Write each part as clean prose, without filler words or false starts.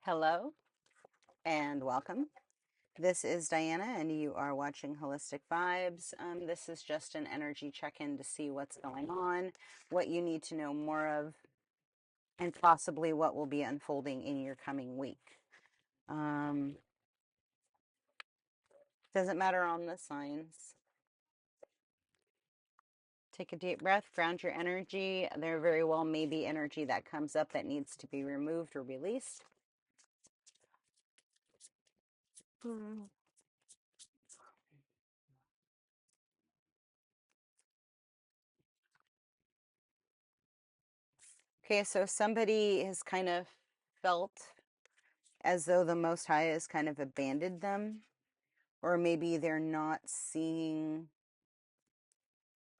Hello and welcome. This is Diana, and you are watching Holistic Vibes. This is just an energy check in to see what's going on, what you need to know more of, and possibly what will be unfolding in your coming week. Doesn't matter on the signs. Take a deep breath, ground your energy. There very well may be energy that comes up that needs to be removed or released. Okay, so somebody has kind of felt as though the Most High has kind of abandoned them, or maybe they're not seeing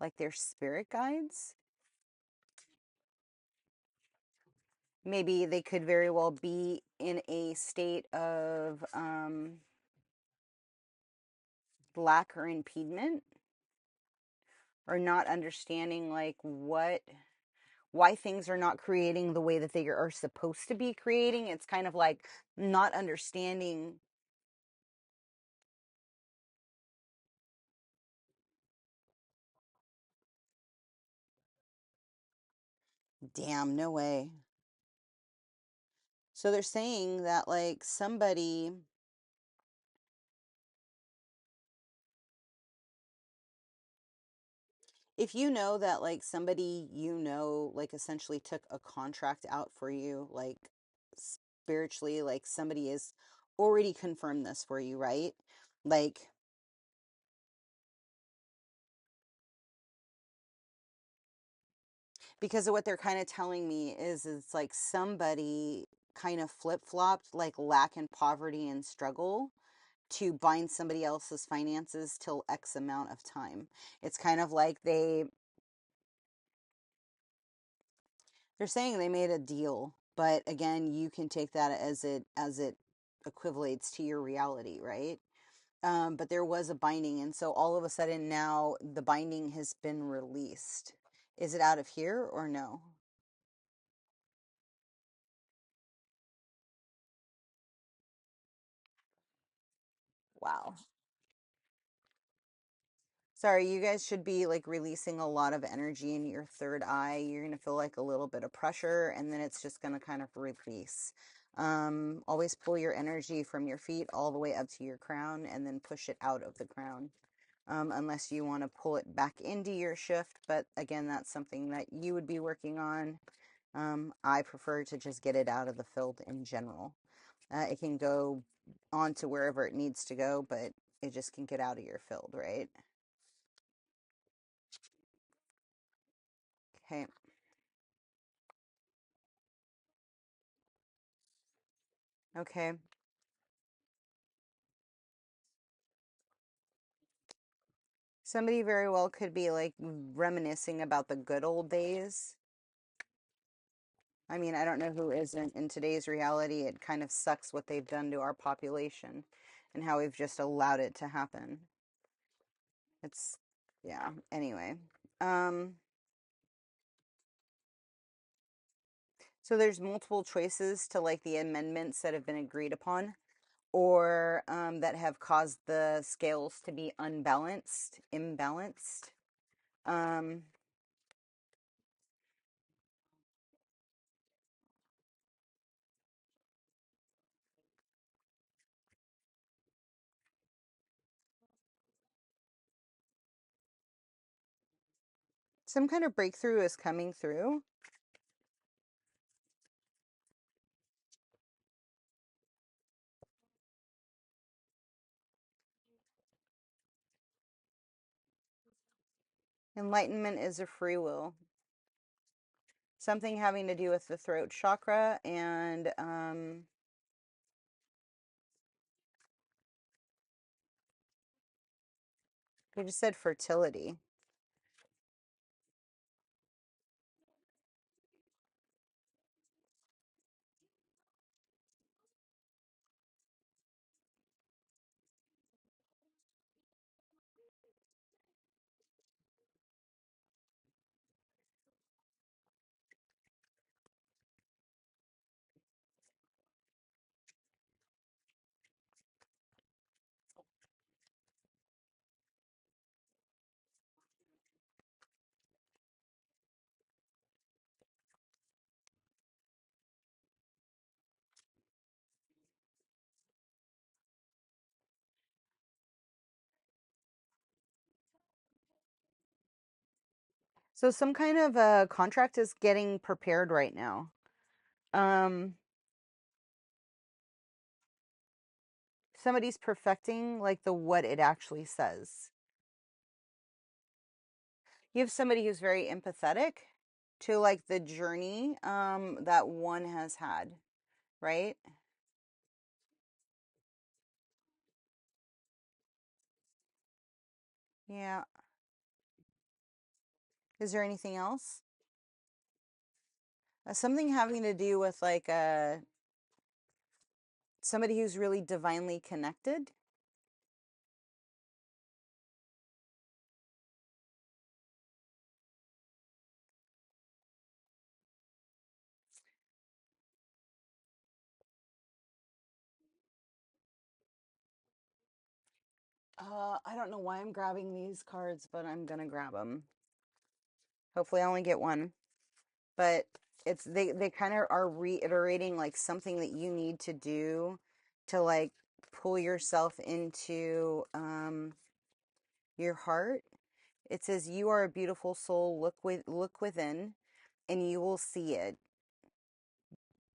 like their spirit guides. Maybe they could very well be in a state of lack or impediment, or not understanding like why things are not creating the way that they are supposed to be creating. It's kind of like not understanding. Damn, no way. So they're saying that like somebody, if you know that like somebody like essentially took a contract out for you, like spiritually, like somebody is already confirmed this for you, right? Like, because of what they're kind of telling me is it's like somebody kind of flip-flopped like lack and poverty and struggle to bind somebody else's finances till X amount of time. It's kind of like they're saying they made a deal, but again, you can take that as it equivalates to your reality, right? But there was a binding, and so all of a sudden now the binding has been released. Is it out of here or no? Wow. Sorry, you guys should be like releasing a lot of energy in your third eye. You're going to feel like a little bit of pressure, and then it's just going to kind of release. Always pull your energy from your feet all the way up to your crown and then push it out of the crown. Unless you want to pull it back into your shift. But again, that's something that you would be working on. I prefer to just get it out of the field in general. It can go on to wherever it needs to go, but it just can get out of your field, right? Okay. Okay. Somebody very well could be like reminiscing about the good old days. I mean, I don't know who isn't in today's reality. It kind of sucks what they've done to our population and how we've just allowed it to happen. It's, yeah, anyway. So there's multiple choices to like the amendments that have been agreed upon, or that have caused the scales to be imbalanced. Um, some kind of breakthrough is coming through. Enlightenment is a free will. Something having to do with the throat chakra and you just said fertility. So some kind of a contract is getting prepared right now. Um, Somebody's perfecting like the what it actually says. You have somebody who's very empathetic to like the journey that one has had, right? Yeah. Is there anything else? Something having to do with like somebody who's really divinely connected. I don't know why I'm grabbing these cards, but I'm gonna grab them. Hopefully, I only get one. But it's they kind of are reiterating like something that you need to do to like pull yourself into your heart. It says you are a beautiful soul. Look within, and you will see it.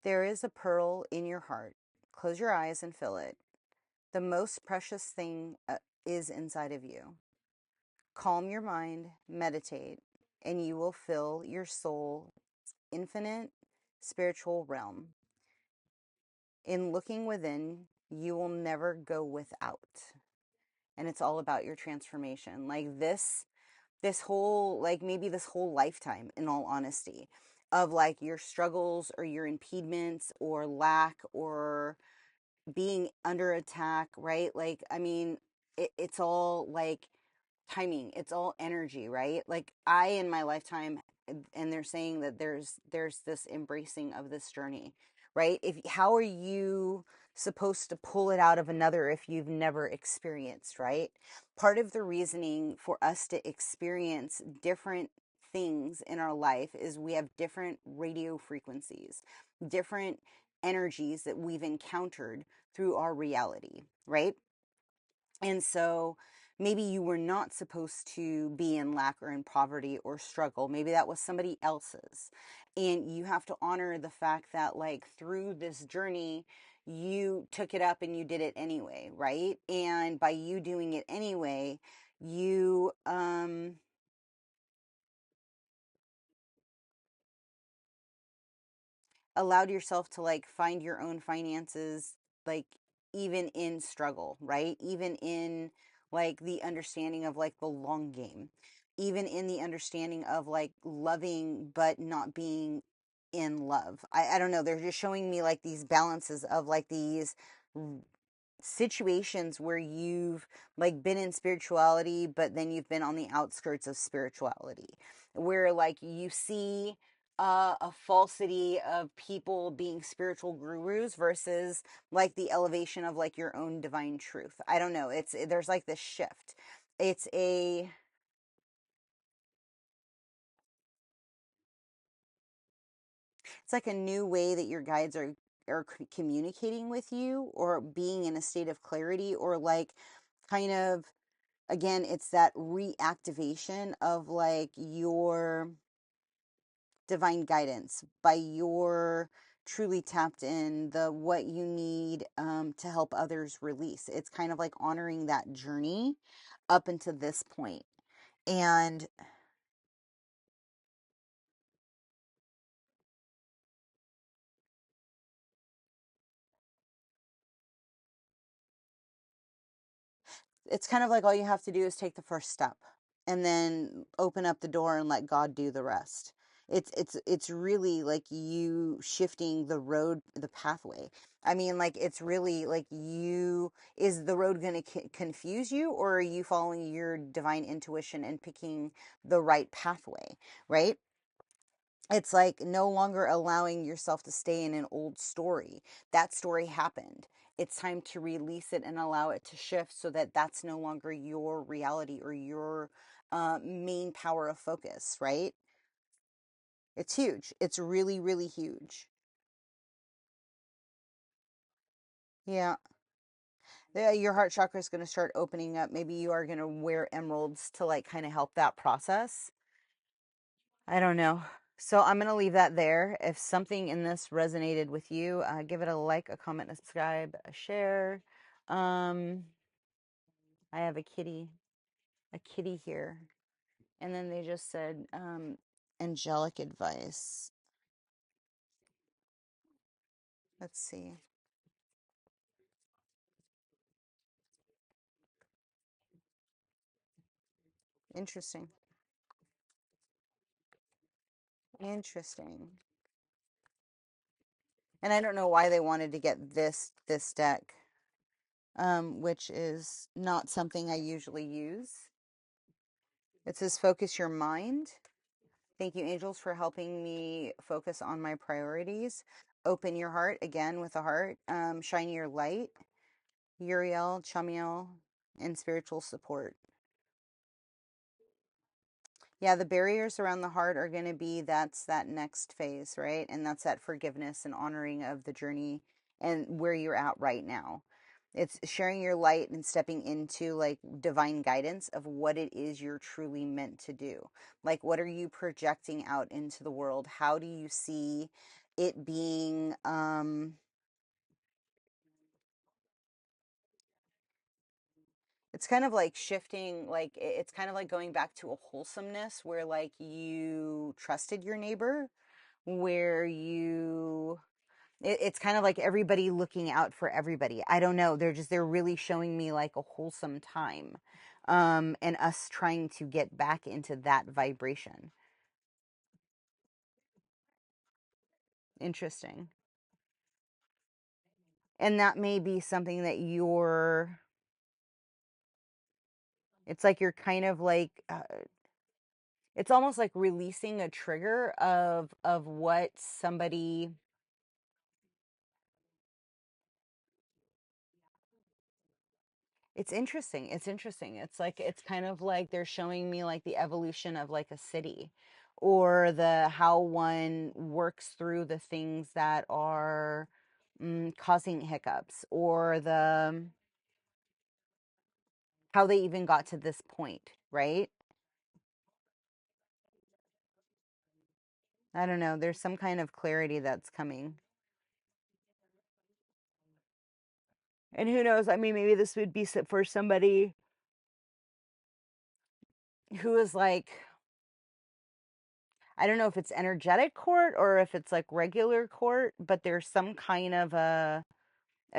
There is a pearl in your heart. Close your eyes and feel it. The most precious thing is inside of you. Calm your mind, meditate, and you will fill your soul infinite spiritual realm. In looking within, you will never go without. And it's all about your transformation. Like this whole, like maybe this whole lifetime, in all honesty, of like your struggles or your impediments or lack or being under attack, right? Like, I mean, it's all like timing, it's all energy, right? Like I in my lifetime, and they're saying that there's this embracing of this journey, right? If how are you supposed to pull it out of another if you've never experienced, right? Part of the reasoning for us to experience different things in our life is we have different radio frequencies, different energies that we've encountered through our reality, right? And so maybe you were not supposed to be in lack or in poverty or struggle. Maybe that was somebody else's. And you have to honor the fact that, like, through this journey, you took it up and you did it anyway, right? And by you doing it anyway, you, allowed yourself to like find your own finances, like even in struggle, right? Even in like the understanding of like the long game, even in the understanding of like loving but not being in love. I don't know, they're just showing me like these balances of like these situations where you've like been in spirituality but then you've been on the outskirts of spirituality, where like you see a falsity of people being spiritual gurus versus like the elevation of like your own divine truth. I don't know, it's there's like this shift. It's like a new way that your guides are communicating with you or being in a state of clarity, or like kind of, again, it's that reactivation of like your divine guidance by your truly tapped in the what you need to help others release. It's kind of like honoring that journey up until this point. And it's kind of like all you have to do is take the first step and then open up the door and let God do the rest. It's really like you shifting the road, the pathway. I mean, like it's really like you, is the road going to confuse you, or are you following your divine intuition and picking the right pathway, right? It's like no longer allowing yourself to stay in an old story. That story happened. It's time to release it and allow it to shift so that that's no longer your reality or your main power of focus, right? It's huge. It's really, really huge. Yeah. Your heart chakra is going to start opening up. Maybe you are going to wear emeralds to like kind of help that process. I don't know. So I'm going to leave that there. If something in this resonated with you, give it a like, a comment, a subscribe, a share. Um, I have a kitty here. And then they just said, angelic advice. Let's see. Interesting. Interesting. And I don't know why they wanted to get this deck, which is not something I usually use. It says focus your mind. Thank you, angels, for helping me focus on my priorities. Open your heart, again with a heart. Shine your light. Uriel, Chamiel, and spiritual support. Yeah, the barriers around the heart are going to be that's that next phase, right? And that's that forgiveness and honoring of the journey and where you're at right now. It's sharing your light and stepping into like divine guidance of what it is you're truly meant to do. Like, what are you projecting out into the world? How do you see it being, it's kind of like shifting, like it's kind of like going back to a wholesomeness where like you trusted your neighbor, where it's kind of like everybody looking out for everybody. I don't know. They're really showing me like a wholesome time. And us trying to get back into that vibration. Interesting. And that may be something that it's like you're kind of like, it's almost like releasing a trigger of what somebody. It's interesting. It's interesting. It's like it's kind of like they're showing me like the evolution of like a city, or the how one works through the things that are causing hiccups, or the how they even got to this point, right? I don't know. There's some kind of clarity that's coming. And who knows? I mean, maybe this would be for somebody who is like, I don't know if it's energetic court or if it's like regular court, but there's some kind of a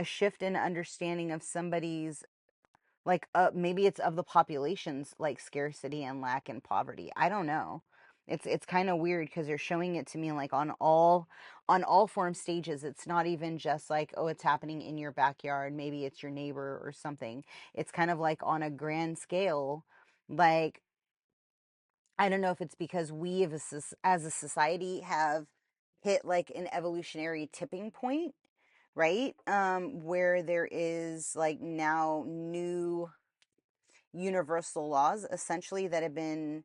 shift in understanding of somebody's like maybe it's of the population's like scarcity and lack and poverty. I don't know. It's kind of weird because they're showing it to me like on all form stages. It's not even just like, oh, it's happening in your backyard, maybe it's your neighbor or something. It's kind of like on a grand scale. Like, I don't know if it's because we as a society have hit like an evolutionary tipping point, right? Where there is like now new universal laws essentially that have been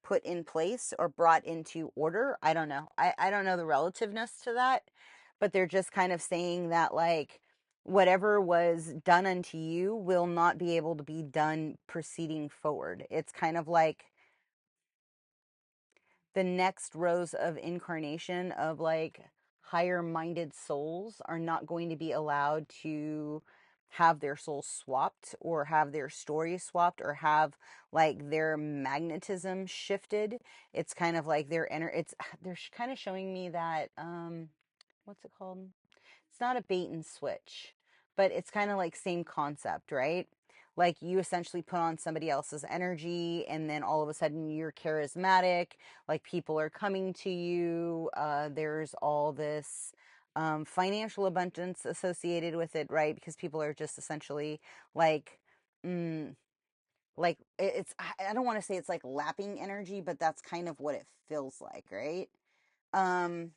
put in place or brought into order. I don't know. I don't know the relativeness to that, but they're just kind of saying that like whatever was done unto you will not be able to be done proceeding forward. It's kind of like the next rows of incarnation of like higher minded souls are not going to be allowed to have their souls swapped or have their story swapped or have like their magnetism shifted. It's kind of like they're kind of showing me that what's it called, it's not a bait and switch, but it's kind of like same concept, right? Like you essentially put on somebody else's energy and then all of a sudden you're charismatic, like people are coming to you. There's all this financial abundance associated with it, right? Because people are just essentially like, mm, like I don't want to say it's like lapping energy, but that's kind of what it feels like, right? Um,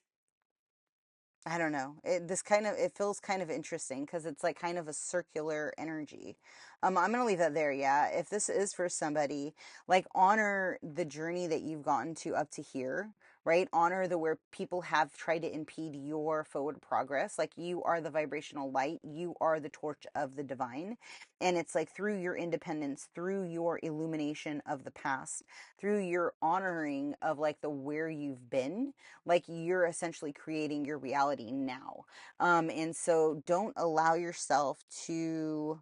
I don't know. It feels kind of interesting because it's like kind of a circular energy. I'm gonna leave that there. Yeah, if this is for somebody, like honor the journey that you've gotten to up to here, right? Honor the where people have tried to impede your forward progress. Like, you are the vibrational light, you are the torch of the divine. And it's like through your independence, through your illumination of the past, through your honoring of like the where you've been, like you're essentially creating your reality now. And so don't allow yourself to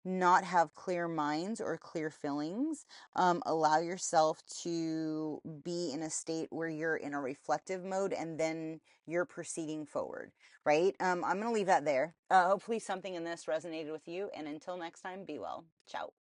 not have clear minds or clear feelings. Allow yourself to be in a state where you're in a reflective mode and then you're proceeding forward, right? I'm going to leave that there. Hopefully something in this resonated with you. And until next time, be well. Ciao.